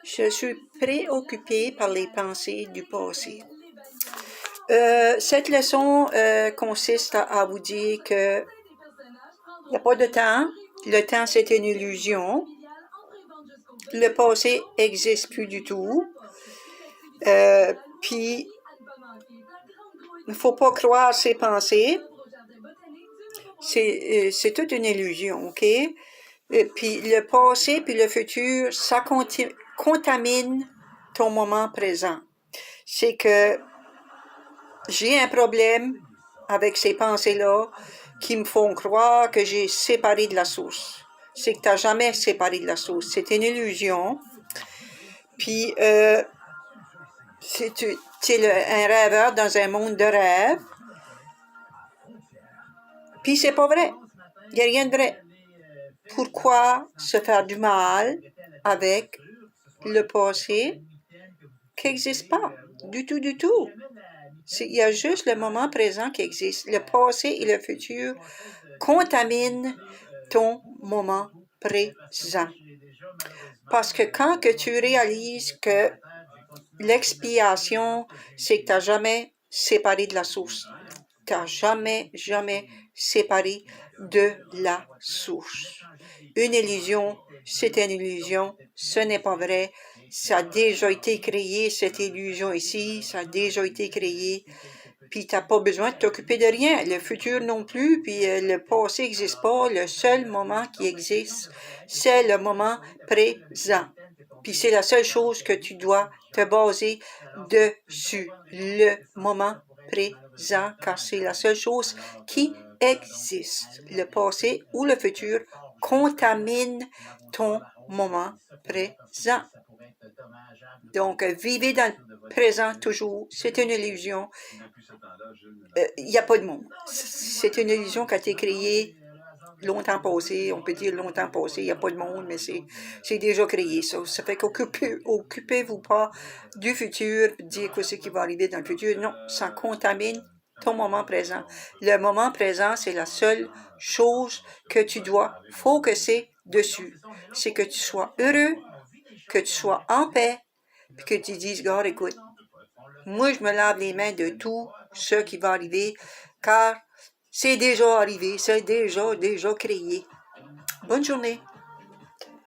Je suis préoccupée par les pensées du passé. Cette leçon consiste à vous dire que il n'y a pas de temps. Le temps, c'est une illusion. Le passé n'existe plus du tout. Puis, il ne faut pas croire ses pensées. C'est toute une illusion, OK? Puis le passé puis le futur, ça contamine ton moment présent. C'est que j'ai un problème avec ces pensées-là qui me font croire que j'ai séparé de la source. C'est que tu n'as jamais séparé de la source. C'est une illusion. Puis, tu es un rêveur dans un monde de rêve. Puis, c'est pas vrai. Il n'y a rien de vrai. Pourquoi se faire du mal avec le passé qui n'existe pas? Du tout, du tout. Il y a juste le moment présent qui existe. Le passé et le futur contaminent ton moment présent. Parce que quand que tu réalises que l'expiation, c'est que tu n'as jamais séparé de la source. Tu n'as jamais, jamais séparé de la source. Une illusion, c'est une illusion. Ce n'est pas vrai. Ça a déjà été créé, cette illusion ici. Ça a déjà été créé. Puis tu n'as pas besoin de t'occuper de rien. Le futur non plus, puis le passé n'existe pas. Le seul moment qui existe, c'est le moment présent. Puis c'est la seule chose que tu dois te baser dessus, le moment présent, car c'est la seule chose qui existe. Le passé ou le futur contamine ton moment présent. Donc, vivez dans le présent toujours. C'est une illusion. Il n'y a pas de monde. C'est une illusion qui a été créée longtemps passé. On peut dire longtemps passé. Il n'y a pas de monde, mais c'est déjà créé, ça. Ça fait qu'occupez-vous pas du futur, dire quoi ce qui va arriver dans le futur. Non, ça contamine ton moment présent. Le moment présent, c'est la seule chose que tu dois focuser dessus. C'est que tu sois heureux, que tu sois en paix, puis que tu dises, God, écoute, moi, je me lave les mains de tout ce qui va arriver, car c'est déjà arrivé, c'est déjà créé. Bonne journée.